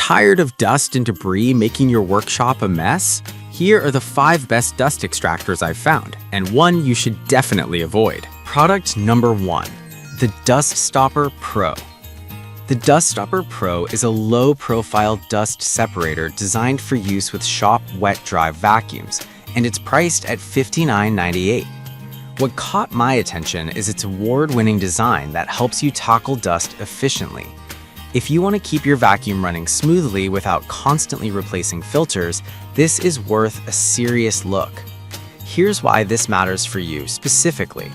Tired of dust and debris making your workshop a mess? Here are the 5 best dust extractors I've found, and one you should definitely avoid. Product number 1, the Dust Stopper Pro. The Dust Stopper Pro is a low-profile dust separator designed for use with shop wet-dry vacuums, and it's priced at $59.98. What caught my attention is its award-winning design that helps you tackle dust efficiently. If you want to keep your vacuum running smoothly without constantly replacing filters, this is worth a serious look. Here's why this matters for you specifically.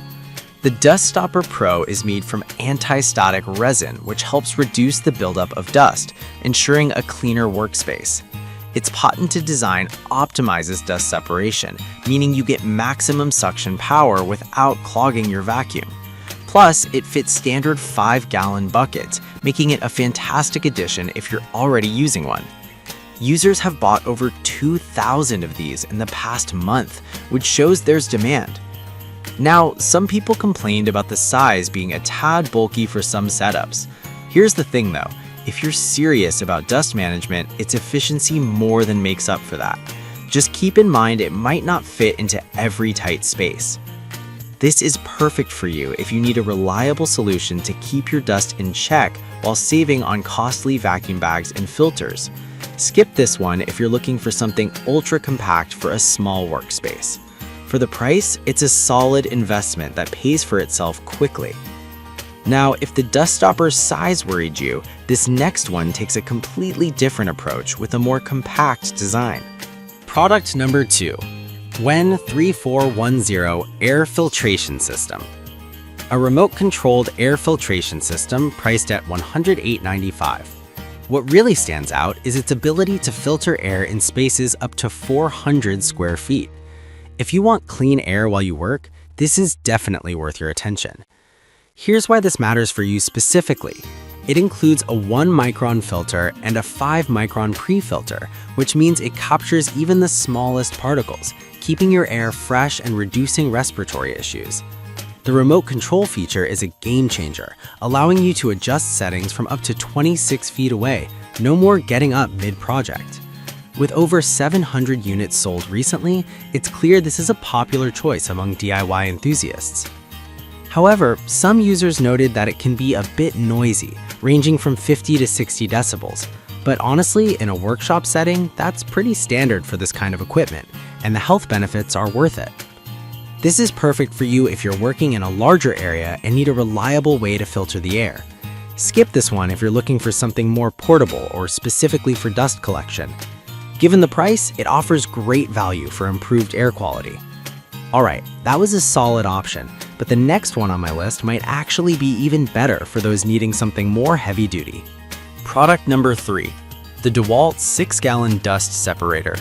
The Dust Stopper Pro is made from anti-static resin, which helps reduce the buildup of dust, ensuring a cleaner workspace. Its patented design optimizes dust separation, meaning you get maximum suction power without clogging your vacuum. Plus, it fits standard 5-gallon buckets, making it a fantastic addition if you're already using one. Users have bought over 2,000 of these in the past month, which shows there's demand. Now, some people complained about the size being a tad bulky for some setups. Here's the thing though, if you're serious about dust management, its efficiency more than makes up for that. Just keep in mind it might not fit into every tight space. This is perfect for you if you need a reliable solution to keep your dust in check while saving on costly vacuum bags and filters. Skip this one if you're looking for something ultra compact for a small workspace. For the price, it's a solid investment that pays for itself quickly. Now, if the dust stopper's size worried you, this next one takes a completely different approach with a more compact design. Product number 2. WEN 3410 Air Filtration System. A remote-controlled air filtration system priced at $108.95. What really stands out is its ability to filter air in spaces up to 400 square feet. If you want clean air while you work, this is definitely worth your attention. Here's why this matters for you specifically. It includes a 1-micron filter and a 5-micron pre-filter, which means it captures even the smallest particles, keeping your air fresh and reducing respiratory issues. The remote control feature is a game changer, allowing you to adjust settings from up to 26 feet away, no more getting up mid-project. With over 700 units sold recently, it's clear this is a popular choice among DIY enthusiasts. However, some users noted that it can be a bit noisy, ranging from 50 to 60 decibels. But honestly, in a workshop setting, that's pretty standard for this kind of equipment, and the health benefits are worth it. This is perfect for you if you're working in a larger area and need a reliable way to filter the air. Skip this one if you're looking for something more portable or specifically for dust collection. Given the price, it offers great value for improved air quality. Alright, that was a solid option, but the next one on my list might actually be even better for those needing something more heavy-duty. Product number 3, the dewalt 6-gallon dust separator.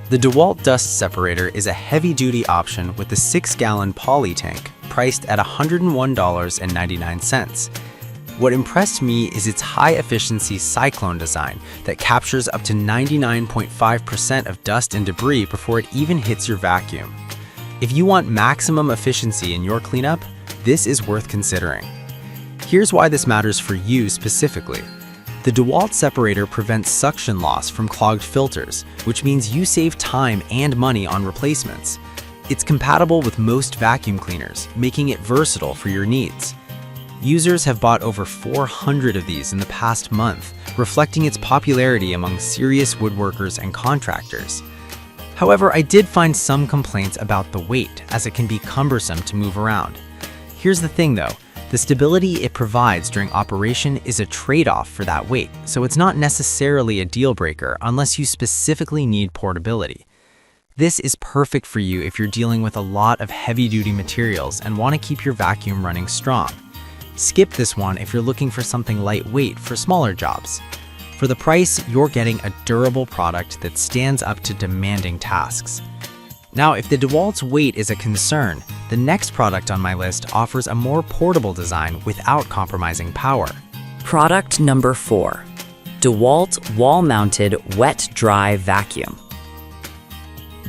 The dewalt dust separator is a heavy-duty option with a 6-gallon poly tank priced at $101.99. What impressed me is its high-efficiency cyclone design that captures up to 99.5% of dust and debris before it even hits your vacuum. If you want maximum efficiency in your cleanup, this is worth considering. Here's why this matters for you specifically. The dewalt separator prevents suction loss from clogged filters, which means you save time and money on replacements. It's compatible with most vacuum cleaners, making it versatile for your needs. Users have bought over 400 of these in the past month, reflecting its popularity among serious woodworkers and contractors. However, I did find some complaints about the weight, as it can be cumbersome to move around. Here's the thing though, the stability it provides during operation is a trade-off for that weight, so it's not necessarily a deal breaker unless you specifically need portability. This is perfect for you if you're dealing with a lot of heavy-duty materials and want to keep your vacuum running strong. Skip this one if you're looking for something lightweight for smaller jobs. For the price, you're getting a durable product that stands up to demanding tasks. Now, if the dewalt's weight is a concern, the next product on my list offers a more portable design without compromising power. Product number 4, dewalt wall-mounted wet-dry vacuum.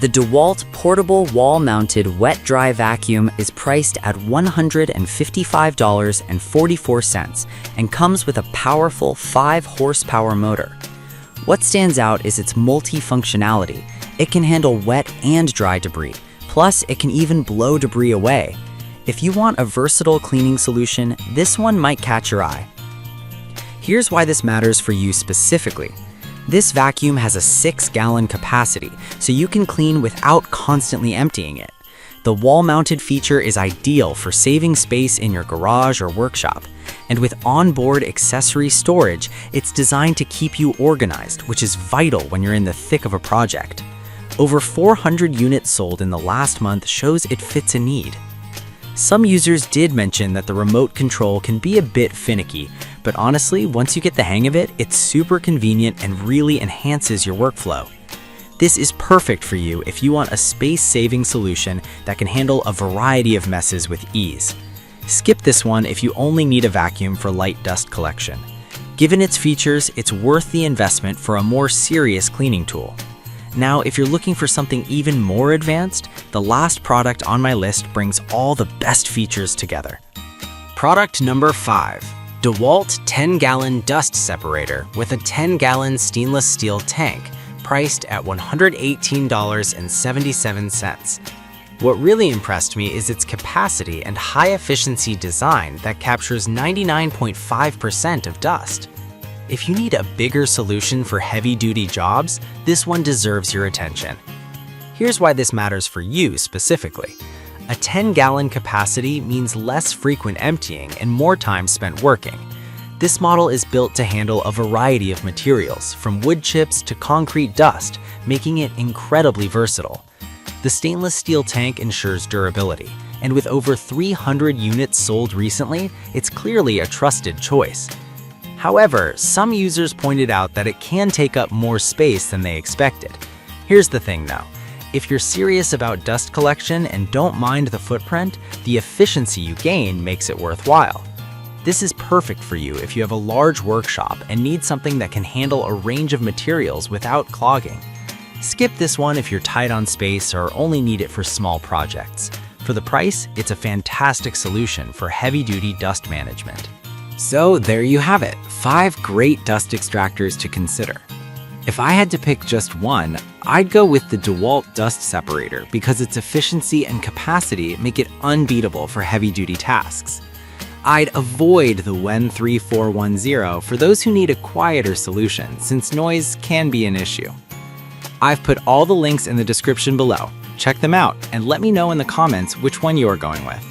The dewalt portable wall-mounted wet-dry vacuum is priced at $155.44 and comes with a powerful 5-horsepower motor. What stands out is its multifunctionality. It can handle wet and dry debris. Plus, it can even blow debris away. If you want a versatile cleaning solution, this one might catch your eye. Here's why this matters for you specifically. This vacuum has a 6-gallon capacity, so you can clean without constantly emptying it. The wall-mounted feature is ideal for saving space in your garage or workshop. And with onboard accessory storage, it's designed to keep you organized, which is vital when you're in the thick of a project. Over 400 units sold in the last month shows it fits a need. Some users did mention that the remote control can be a bit finicky, but honestly, once you get the hang of it, it's super convenient and really enhances your workflow. This is perfect for you if you want a space-saving solution that can handle a variety of messes with ease. Skip this one if you only need a vacuum for light dust collection. Given its features, it's worth the investment for a more serious cleaning tool. Now, if you're looking for something even more advanced, the last product on my list brings all the best features together. Product number 5. dewalt 10-gallon dust separator with a 10-gallon stainless steel tank, priced at $118.77. What really impressed me is its capacity and high-efficiency design that captures 99.5% of dust. If you need a bigger solution for heavy-duty jobs, this one deserves your attention. Here's why this matters for you specifically. A 10-gallon capacity means less frequent emptying and more time spent working. This model is built to handle a variety of materials, from wood chips to concrete dust, making it incredibly versatile. The stainless steel tank ensures durability, and with over 300 units sold recently, it's clearly a trusted choice. However, some users pointed out that it can take up more space than they expected. Here's the thing though. If you're serious about dust collection and don't mind the footprint, the efficiency you gain makes it worthwhile. This is perfect for you if you have a large workshop and need something that can handle a range of materials without clogging. Skip this one if you're tight on space or only need it for small projects. For the price, it's a fantastic solution for heavy-duty dust management. So there you have it, 5 great dust extractors to consider. If I had to pick just one, I'd go with the dewalt dust separator because its efficiency and capacity make it unbeatable for heavy-duty tasks. I'd avoid the WEN 3410 for those who need a quieter solution, since noise can be an issue. I've put all the links in the description below. Check them out and let me know in the comments which one you're going with.